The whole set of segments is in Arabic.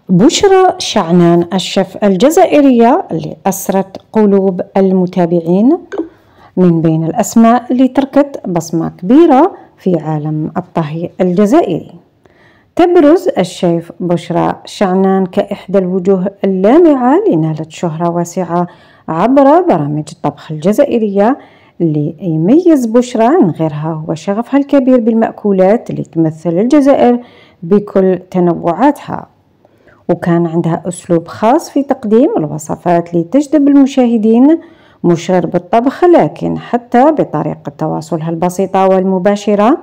بشرى شعنان الشيف الجزائرية اللي أسرت قلوب المتابعين من بين الأسماء اللي تركت بصمة كبيرة في عالم الطهي الجزائري. تبرز الشيف بشرى شعنان كإحدى الوجوه اللامعة اللي نالت شهرة واسعة عبر برامج الطبخ الجزائرية. اللي يميز بشرى عن غيرها هو شغفها الكبير بالمأكولات اللي تمثل الجزائر بكل تنوعاتها، وكان عندها أسلوب خاص في تقديم الوصفات اللي تجذب المشاهدين، مش غير بالطبخ لكن حتى بطريقة تواصلها البسيطة والمباشرة.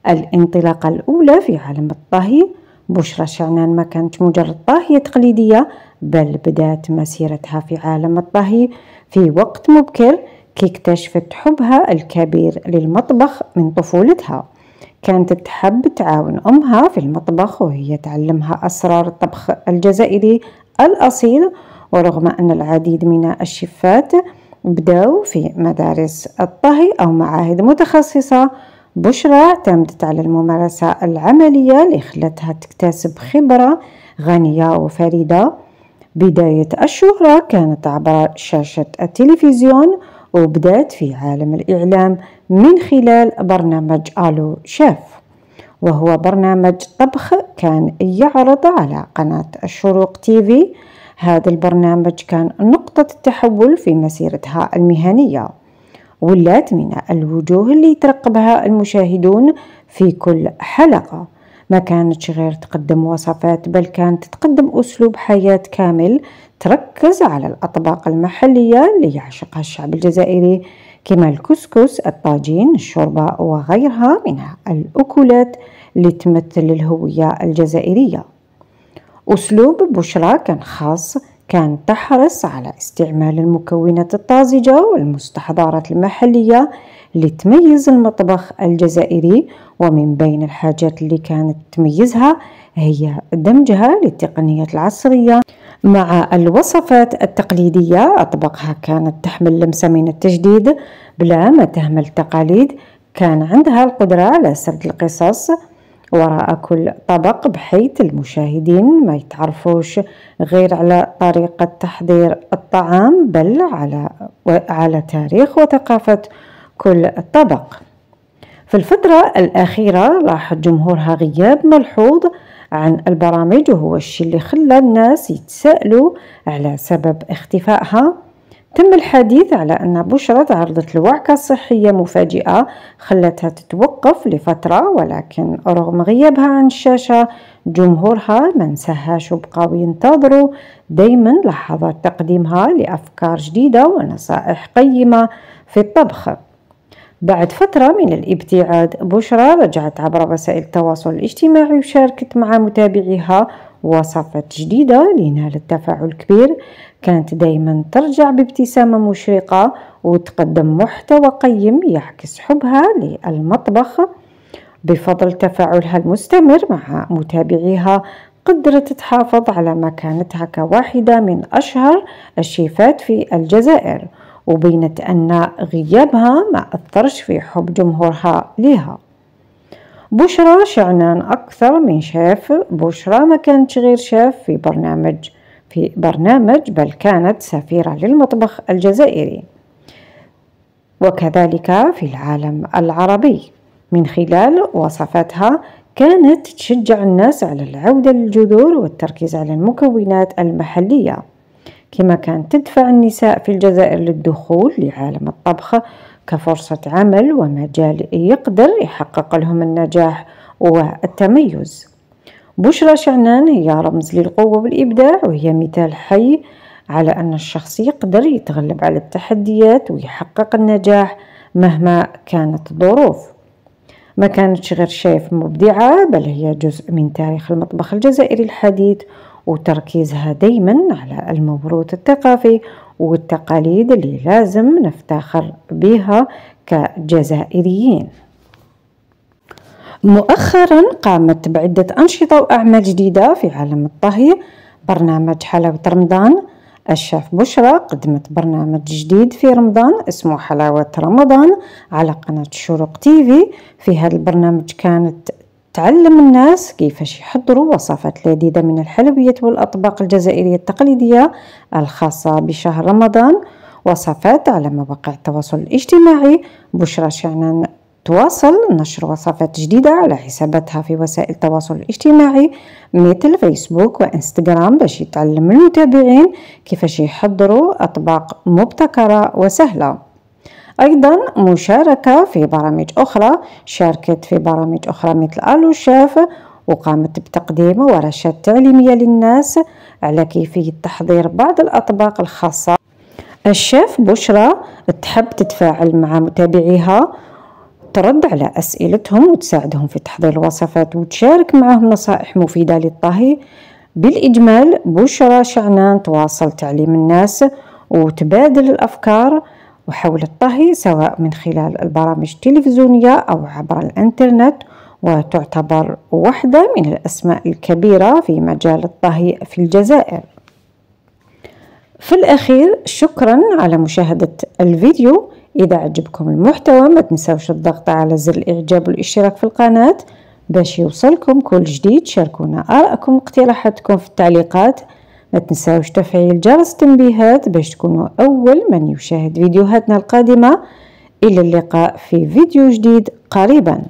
الانطلاقة الأولى في عالم الطهي، بشرى شعنان ما كانت مجرد طاهية تقليدية، بل بدأت مسيرتها في عالم الطهي في وقت مبكر كي اكتشفت حبها الكبير للمطبخ من طفولتها. كانت تحب تعاون أمها في المطبخ وهي تعلمها أسرار الطبخ الجزائري الأصيل، ورغم أن العديد من الشيفات بدأوا في مدارس الطهي أو معاهد متخصصة، بشرى اعتمدت على الممارسة العملية اللي خلتها تكتسب خبرة غنية وفريدة. بداية الشهرة كانت عبر شاشة التلفزيون، وبدأت في عالم الإعلام من خلال برنامج آلو شيف، وهو برنامج طبخ كان يعرض على قناة الشروق تيفي. هذا البرنامج كان نقطة التحول في مسيرتها المهنية، ولات من الوجوه اللي يترقبها المشاهدون في كل حلقة. ما كانتش غير تقدم وصفات، بل كانت تقدم أسلوب حياة كامل تركز على الأطباق المحلية اللي يعشقها الشعب الجزائري، كما الكسكس، الطاجين، الشوربة وغيرها من الأكلات اللي تمثل الهوية الجزائرية. أسلوب بشرى كان خاص، كان تحرص على استعمال المكونات الطازجة والمستحضرات المحلية اللي تميز المطبخ الجزائري. ومن بين الحاجات اللي كانت تميزها هي دمجها للتقنيات العصرية مع الوصفات التقليدية. أطباقها كانت تحمل لمسة من التجديد بلا ما تهمل التقاليد. كان عندها القدرة على سرد القصص وراء كل طبق، بحيث المشاهدين ما يتعرفوش غير على طريقة تحضير الطعام، بل على تاريخ وثقافة كل طبق. في الفترة الأخيرة لاحظ جمهورها غياب ملحوظ عن البرامج، وهو الشيء اللي خلى الناس يتساءلوا على سبب اختفائها. تم الحديث على أن بشرى تعرضت لوعكة صحية مفاجئة خلتها تتوقف لفترة، ولكن رغم غيابها عن الشاشة جمهورها ما نساهاش وبقاو ينتظروا دايما لحظات تقديمها لأفكار جديدة ونصائح قيمة في الطبخ. بعد فترة من الابتعاد، بشرى رجعت عبر وسائل التواصل الاجتماعي وشاركت مع متابعيها وصفات جديدة لنالت تفاعل كبير. كانت دايما ترجع بابتسامة مشرقة وتقدم محتوى قيم يعكس حبها للمطبخ. بفضل تفاعلها المستمر مع متابعيها قدرت تحافظ على مكانتها كواحدة من أشهر الشيفات في الجزائر، وبينت أن غيابها ما أثرش في حب جمهورها لها. بشرى شعنان أكثر من شيف. بشرى ما كانت غير شيف في برنامج بل كانت سفيرة للمطبخ الجزائري، وكذلك في العالم العربي. من خلال وصفاتها كانت تشجع الناس على العودة للجذور والتركيز على المكونات المحلية، كما كانت تدفع النساء في الجزائر للدخول لعالم الطبخ كفرصة عمل ومجال يقدر يحقق لهم النجاح والتميز. بشرى شعنان هي رمز للقوة والإبداع، وهي مثال حي على أن الشخص يقدر يتغلب على التحديات ويحقق النجاح مهما كانت الظروف. ما كانتش غير شيف مبدعة، بل هي جزء من تاريخ المطبخ الجزائري الحديث، وتركيزها دايما على الموروث الثقافي والتقاليد اللي لازم نفتخر بها كجزائريين. مؤخرا قامت بعدة أنشطة وأعمال جديدة في عالم الطهي. برنامج حلاوة رمضان، الشيف بشرى قدمت برنامج جديد في رمضان اسمه حلاوة رمضان على قناة الشروق تيفي. في هذا البرنامج كانت تعلم الناس كيفاش يحضروا وصفات لذيذة من الحلويات والأطباق الجزائرية التقليدية الخاصة بشهر رمضان. وصفات على مواقع التواصل الاجتماعي. بشرى شعنان تواصل نشر وصفات جديدة على حساباتها في وسائل التواصل الاجتماعي مثل فيسبوك وإنستغرام باش يتعلم المتابعين كيفاش يحضروا أطباق مبتكرة وسهلة. أيضا مشاركة في برامج أخرى، شاركت في برامج أخرى مثل ألو شاف، وقامت بتقديم ورشات تعليمية للناس على كيفية تحضير بعض الأطباق الخاصة. الشيف بشرى تحب تتفاعل مع متابعيها، ترد على أسئلتهم وتساعدهم في تحضير الوصفات وتشارك معهم نصائح مفيدة للطهي. بالإجمال بشرى شعنان تواصل تعليم الناس وتبادل الأفكار وحول الطهي سواء من خلال البرامج التلفزيونية أو عبر الإنترنت، وتعتبر واحدة من الأسماء الكبيرة في مجال الطهي في الجزائر. في الأخير شكرا على مشاهدة الفيديو. إذا عجبكم المحتوى ما تنسوش الضغط على زر الإعجاب والاشتراك في القناة باش يوصلكم كل جديد. شاركونا آراءكم واقتراحاتكم في التعليقات. ما تنسوش تفعيل جرس التنبيهات باش تكونوا أول من يشاهد فيديوهاتنا القادمة. إلى اللقاء في فيديو جديد قريبا.